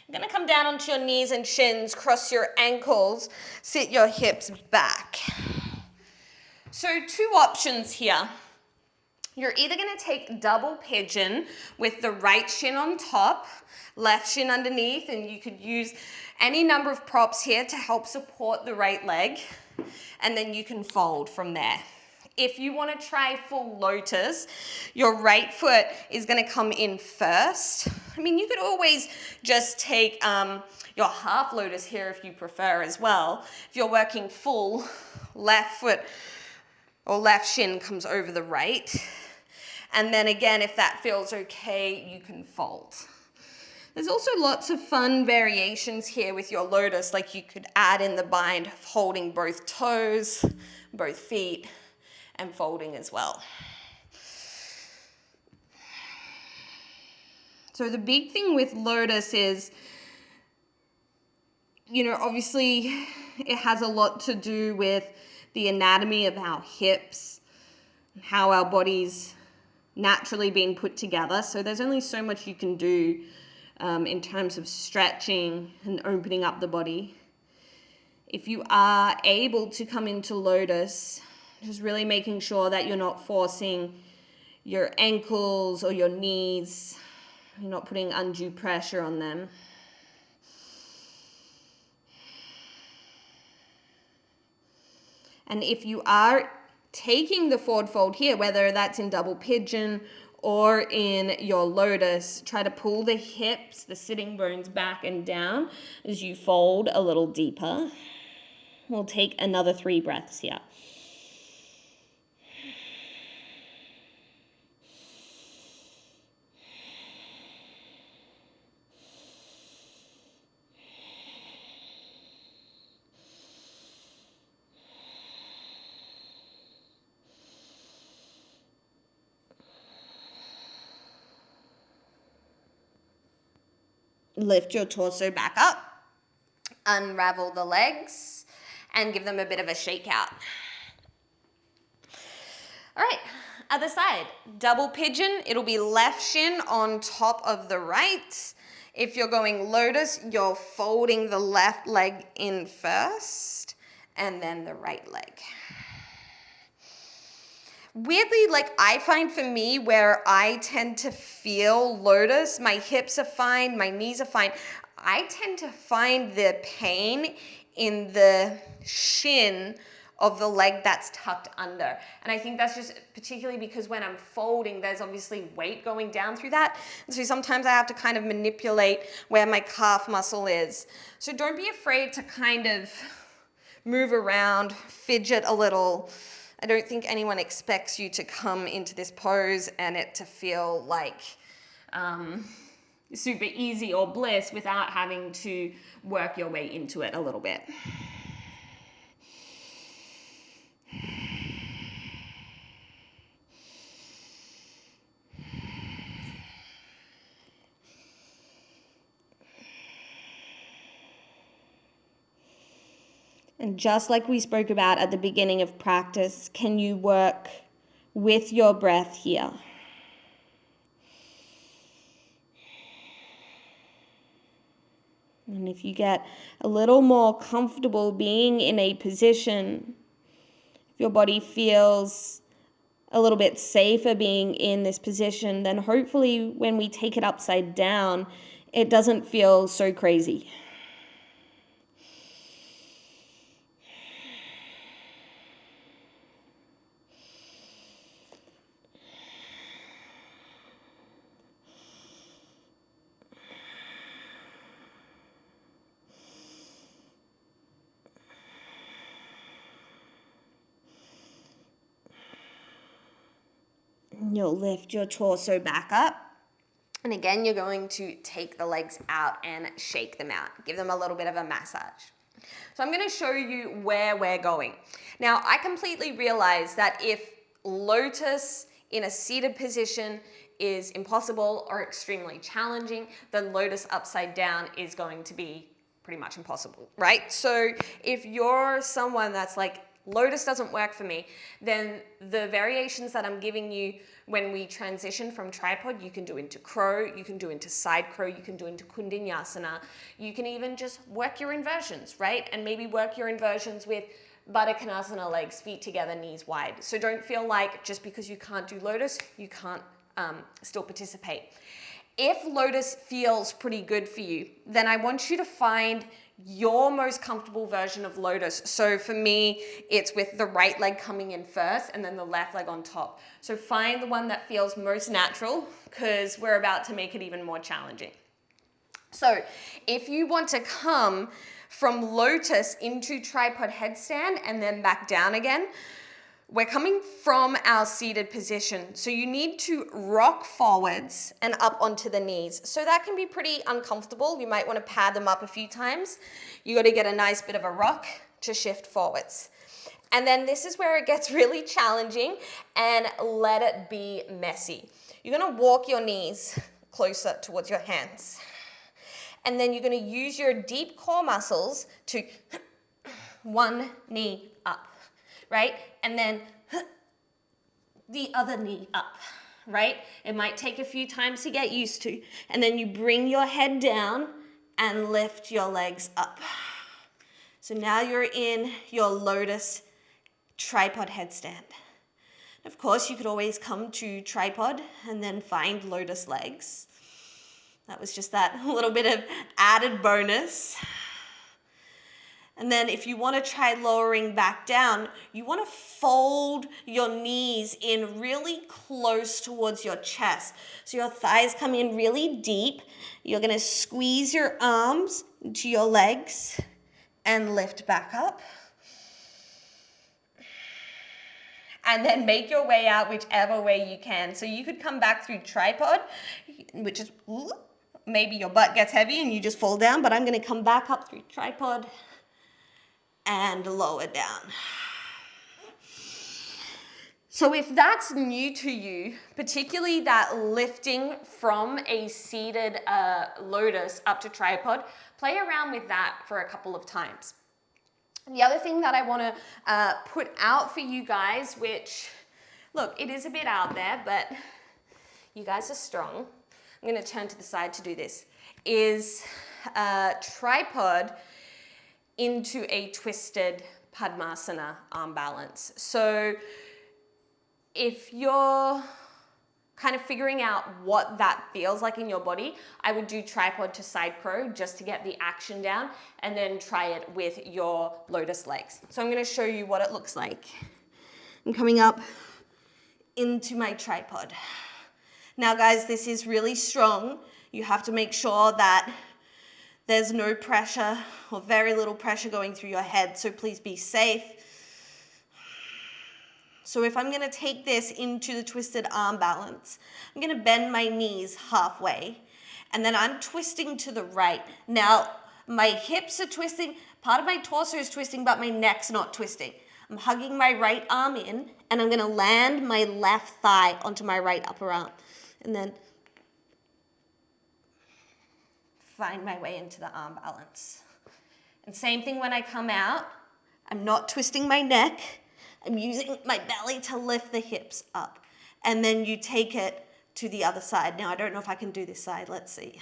You're going to come down onto your knees and shins, cross your ankles, sit your hips back. So 2 options here. You're either going to take double pigeon with the right shin on top, left shin underneath, and you could use any number of props here to help support the right leg, and then you can fold from there. If you want to try full lotus, your right foot is going to come in first. I mean, you could always just take your half lotus here if you prefer as well. If you're working full, left foot or left shin comes over the right. And then again, if that feels okay, you can fold. There's also lots of fun variations here with your lotus, like you could add in the bind of holding both toes, both feet, and folding as well. So the big thing with lotus is, obviously it has a lot to do with the anatomy of our hips, how our body's naturally being put together. So there's only so much you can do in terms of stretching and opening up the body. If you are able to come into lotus, just really making sure that you're not forcing your ankles or your knees, you're not putting undue pressure on them. And if you are taking the forward fold here, whether that's in double pigeon or in your lotus, try to pull the hips, the sitting bones back and down as you fold a little deeper. We'll take another 3 breaths here. Lift your torso back up. Unravel the legs and give them a bit of a shake out. All right, other side. Double pigeon, it'll be left shin on top of the right. If you're going lotus, you're folding the left leg in first and then the right leg. Weirdly, like I find for me where I tend to feel lotus, my hips are fine, my knees are fine. I tend to find the pain in the shin of the leg that's tucked under. And I think that's just particularly because when I'm folding, there's obviously weight going down through that. And so sometimes I have to kind of manipulate where my calf muscle is. So don't be afraid to kind of move around, fidget a little. I don't think anyone expects you to come into this pose and it to feel like super easy or bliss without having to work your way into it a little bit. And just like we spoke about at the beginning of practice, can you work with your breath here? And if you get a little more comfortable being in a position, if your body feels a little bit safer being in this position, then hopefully when we take it upside down, it doesn't feel so crazy. You'll lift your torso back up. And again, you're going to take the legs out and shake them out. Give them a little bit of a massage. So I'm going to show you where we're going. Now, I completely realize that if lotus in a seated position is impossible or extremely challenging, then lotus upside down is going to be pretty much impossible, right? So if you're someone that's like, lotus doesn't work for me, then the variations that I'm giving you when we transition from tripod, you can do into crow, you can do into side crow, you can do into kundinyasana. You can even just work your inversions, right? And maybe work your inversions with Baddha Konasana, legs, feet together, knees wide. So don't feel like just because you can't do lotus, you can't still participate. If lotus feels pretty good for you, then I want you to find your most comfortable version of lotus. So for me, it's with the right leg coming in first and then the left leg on top. So find the one that feels most natural because we're about to make it even more challenging. So if you want to come from lotus into tripod headstand and then back down again, we're coming from our seated position. So you need to rock forwards and up onto the knees. So that can be pretty uncomfortable. You might want to pad them up a few times. You got to get a nice bit of a rock to shift forwards. And then this is where it gets really challenging, and let it be messy. You're going to walk your knees closer towards your hands. And then you're going to use your deep core muscles to one knee up, right? And then the other knee up, right? It might take a few times to get used to. And then you bring your head down and lift your legs up. So now you're in your lotus tripod headstand. Of course, you could always come to tripod and then find lotus legs. That was just that little bit of added bonus. And then if you want to try lowering back down, you want to fold your knees in really close towards your chest. So your thighs come in really deep. You're going to squeeze your arms into your legs and lift back up. And then make your way out whichever way you can. So you could come back through tripod, which is maybe your butt gets heavy and you just fall down, but I'm going to come back up through tripod and lower down. So if that's new to you, particularly that lifting from a seated lotus up to tripod, play around with that for a couple of times. The other thing that I want to put out for you guys, which, look, it is a bit out there, but you guys are strong. I'm going to turn to the side to do this, is tripod into a twisted Padmasana arm balance. So if you're kind of figuring out what that feels like in your body, I would do tripod to side crow just to get the action down, and then try it with your lotus legs. So I'm going to show you what it looks like. I'm coming up into my tripod. Now guys, this is really strong. You have to make sure that there's no pressure or very little pressure going through your head, so please be safe. So if I'm gonna take this into the twisted arm balance, I'm gonna bend my knees halfway, and then I'm twisting to the right. Now, my hips are twisting, part of my torso is twisting, but my neck's not twisting. I'm hugging my right arm in, and I'm gonna land my left thigh onto my right upper arm, and then find my way into the arm balance. And same thing when I come out, I'm not twisting my neck, I'm using my belly to lift the hips up. And then you take it to the other side. Now, I don't know if I can do this side. Let's see.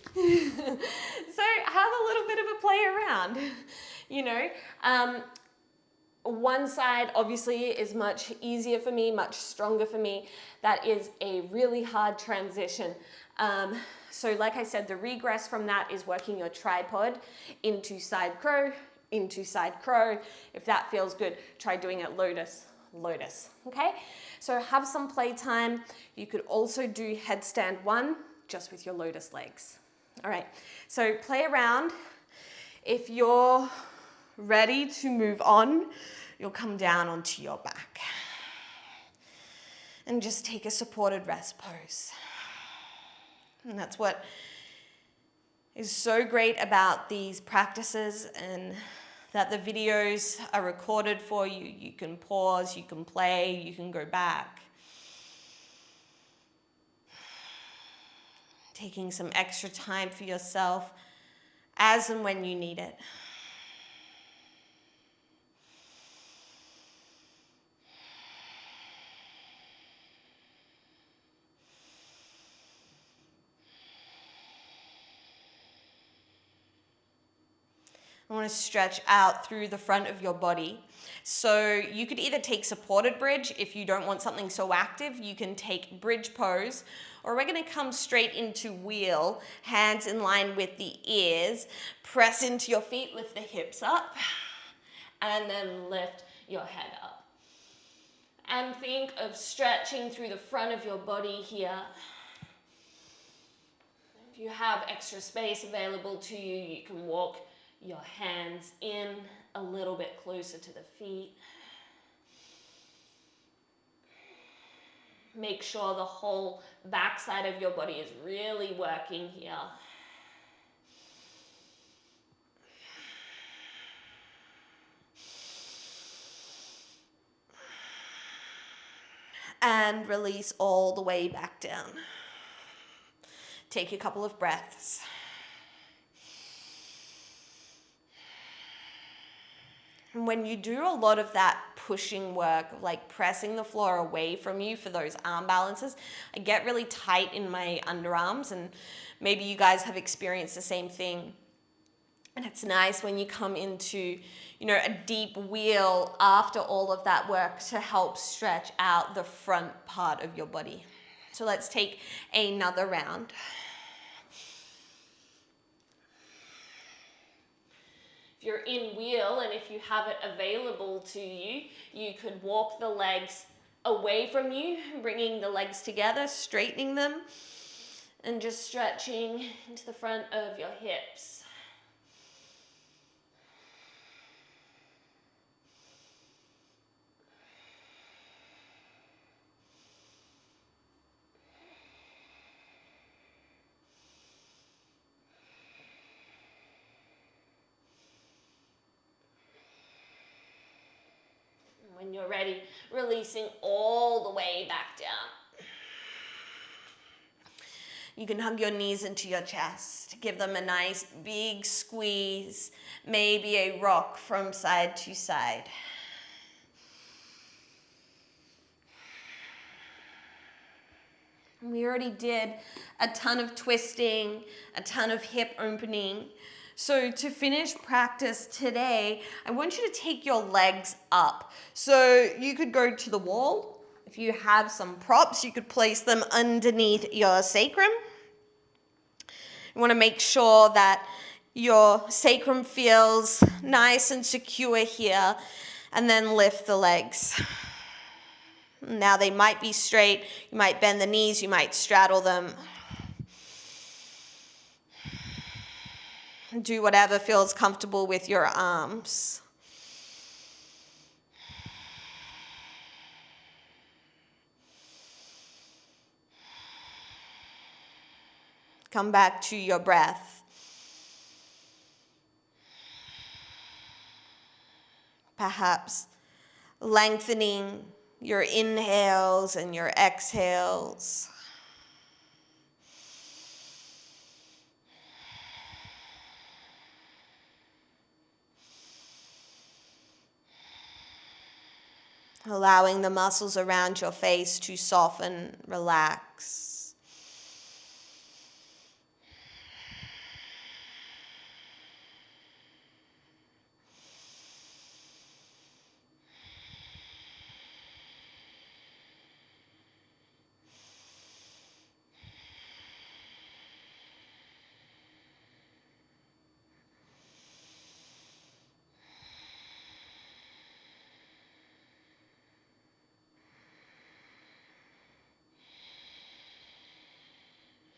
So have a little bit of a play around, you know. One side obviously is much easier for me, much stronger for me. That is a really hard transition. So like I said, the regress from that is working your tripod into side crow, into side crow. If that feels good, try doing it lotus, lotus, okay? So have some playtime. You could also do headstand one, just with your lotus legs. All right, so play around. If you're ready to move on, you'll come down onto your back and just take a supported rest pose. And that's what is so great about these practices, and that the videos are recorded for you. You can pause, you can play, you can go back. Taking some extra time for yourself as and when you need it. I want to stretch out through the front of your body. So you could either take supported bridge if you don't want something so active. You can take bridge pose, or we're going to come straight into wheel, hands in line with the ears. Press into your feet, lift the hips up, and then lift your head up. And think of stretching through the front of your body here. If you have extra space available to you, you can walk your hands in a little bit closer to the feet. Make sure the whole backside of your body is really working here. And release all the way back down. Take a couple of breaths. And when you do a lot of that pushing work, like pressing the floor away from you for those arm balances, I get really tight in my underarms, and maybe you guys have experienced the same thing. And it's nice when you come into, you know, a deep wheel after all of that work to help stretch out the front part of your body. So let's take another round. If you're in wheel and if you have it available to you, you could walk the legs away from you, bringing the legs together, straightening them, and just stretching into the front of your hips. When you're ready, releasing all the way back down. You can hug your knees into your chest. Give them a nice big squeeze, maybe a rock from side to side. We already did a ton of twisting, a ton of hip opening. So to finish practice today, I want you to take your legs up. So you could go to the wall. If you have some props, you could place them underneath your sacrum. You want to make sure that your sacrum feels nice and secure here, and then lift the legs. Now they might be straight. You might bend the knees, you might straddle them. Do whatever feels comfortable with your arms. Come back to your breath. Perhaps lengthening your inhales and your exhales. Allowing the muscles around your face to soften, relax.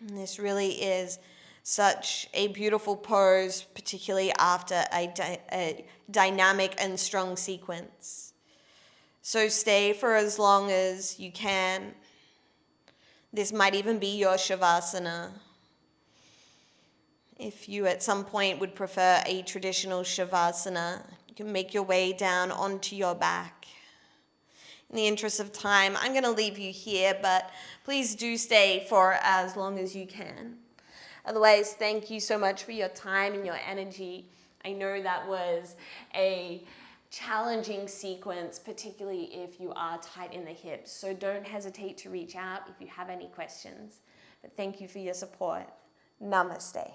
And this really is such a beautiful pose, particularly after a dynamic and strong sequence. So stay for as long as you can. This might even be your Shavasana. If you at some point would prefer a traditional Shavasana, you can make your way down onto your back. In the interest of time, I'm going to leave you here, but please do stay for as long as you can. Otherwise, thank you so much for your time and your energy. I know that was a challenging sequence, particularly if you are tight in the hips. So don't hesitate to reach out if you have any questions. But thank you for your support. Namaste.